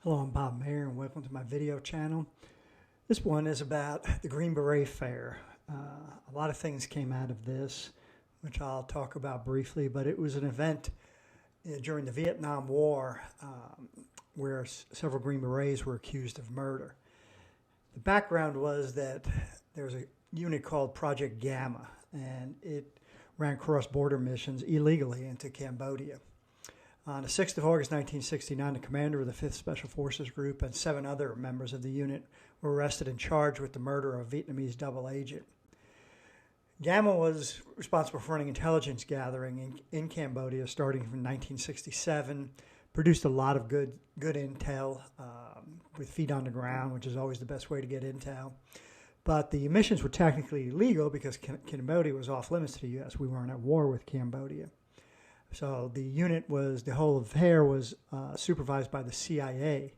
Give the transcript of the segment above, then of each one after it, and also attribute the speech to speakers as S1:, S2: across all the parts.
S1: Hello, I'm Bob Mayer and welcome to my video channel. This one is about the Green Beret Fair. A lot of things came out of this, which I'll talk about briefly, but it was an event during the Vietnam War where several Green Berets were accused of murder. The background was that there was a unit called Project Gamma, and it ran cross-border missions illegally into Cambodia. On the 6th of August 1969, the commander of the 5th Special Forces Group and 7 other members of the unit were arrested and charged with the murder of a Vietnamese double agent. Gamma was responsible for running intelligence gathering in Cambodia starting from 1967, produced a lot of good intel with feet on the ground, which is always the best way to get intel. But the missions were technically illegal because Cambodia was off limits to the U.S. We weren't at war with Cambodia. So the whole affair was supervised by the CIA.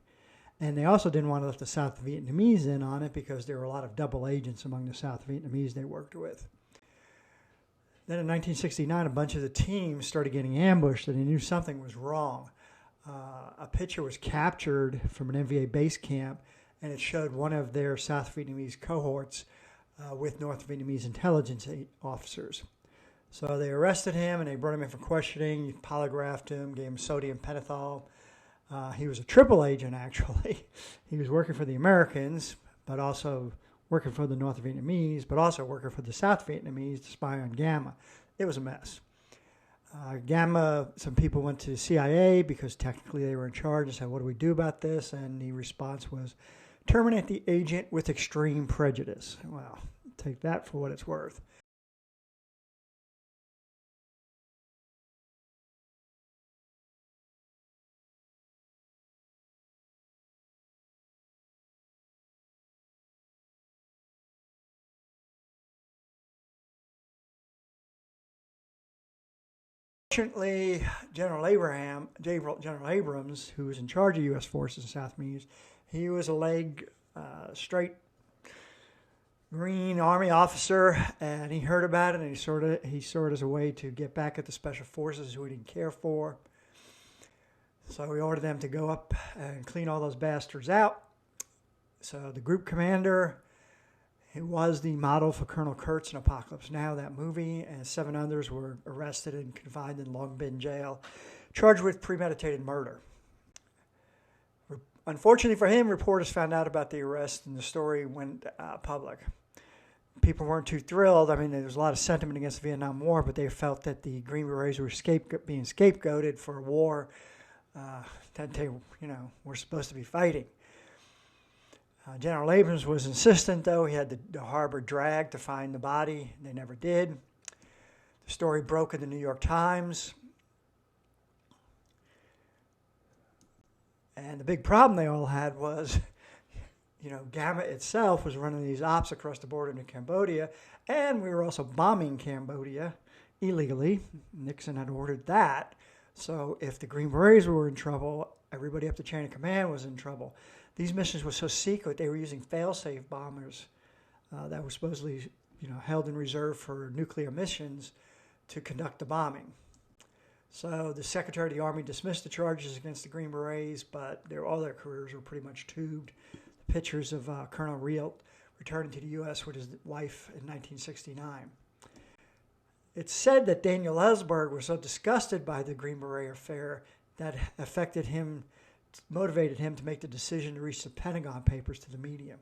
S1: And they also didn't want to let the South Vietnamese in on it because there were a lot of double agents among the South Vietnamese they worked with. Then in 1969, a bunch of the teams started getting ambushed and they knew something was wrong. A picture was captured from an NVA base camp and it showed one of their South Vietnamese cohorts with North Vietnamese intelligence officers. So they arrested him and they brought him in for questioning, polygraphed him, gave him sodium pentothal. He was a triple agent, actually. He was working for the Americans, but also working for the North Vietnamese, but also working for the South Vietnamese to spy on Gamma. It was a mess. Gamma, some people went to the CIA because technically they were in charge and said, what do we do about this? And the response was, terminate the agent with extreme prejudice. Well, take that for what it's worth. Fortunately, General Abrams, who was in charge of U.S. forces in South Vietnamese, he was a straight Green Army officer, and he heard about it, and he saw it as a way to get back at the Special Forces who he didn't care for. So he ordered them to go up and clean all those bastards out. So the group commander, it was the model for Colonel Kurtz in Apocalypse Now, that movie, and 7 others were arrested and confined in Long Bin jail, charged with premeditated murder. Unfortunately for him, reporters found out about the arrest and the story went public. People weren't too thrilled. I mean, there was a lot of sentiment against the Vietnam War, but they felt that the Green Berets were being scapegoated for a war that they, were supposed to be fighting. General Abrams was insistent, though. He had the harbor dragged to find the body. They never did. The story broke in the New York Times. And the big problem they all had was, Gamma itself was running these ops across the border into Cambodia, and we were also bombing Cambodia illegally. Nixon had ordered that. So if the Green Berets were in trouble, everybody up the chain of command was in trouble. These missions were so secret, they were using fail-safe bombers that were supposedly, held in reserve for nuclear missions to conduct the bombing. So the Secretary of the Army dismissed the charges against the Green Berets, but all their careers were pretty much tubed. The pictures of Colonel Rielt returning to the U.S. with his wife in 1969. It's said that Daniel Ellsberg was so disgusted by the Green Beret affair that motivated him to make the decision to release the Pentagon Papers to the media.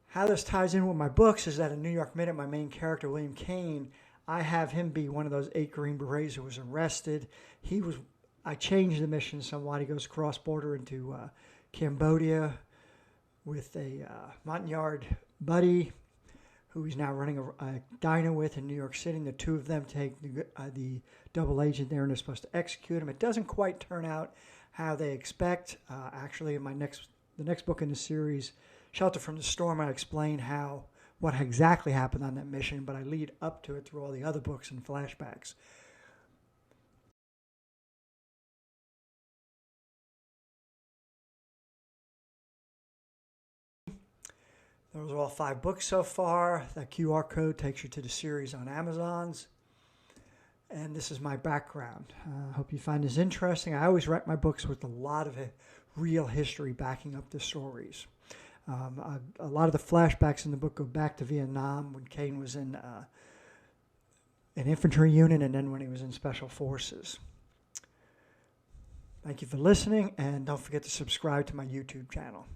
S1: How this ties in with my books is that in New York Minute, my main character, William Kane, I have him be one of those 8 Green Berets who was arrested. I changed the mission somewhat. He goes cross-border into Cambodia with a Montagnard buddy who he's now running a diner with in New York City. And the 2 of them take the double agent there and they're supposed to execute him. It doesn't quite turn out how they expect. Actually, in the next book in the series, Shelter from the Storm, I explain what exactly happened on that mission, but I lead up to it through all the other books and flashbacks. Those are all 5 books so far. That QR code takes you to the series on Amazon's. And this is my background. I hope you find this interesting. I always write my books with a lot of real history backing up the stories. A lot of the flashbacks in the book go back to Vietnam when Kane was in an infantry unit and then when he was in special forces. Thank you for listening, and don't forget to subscribe to my YouTube channel.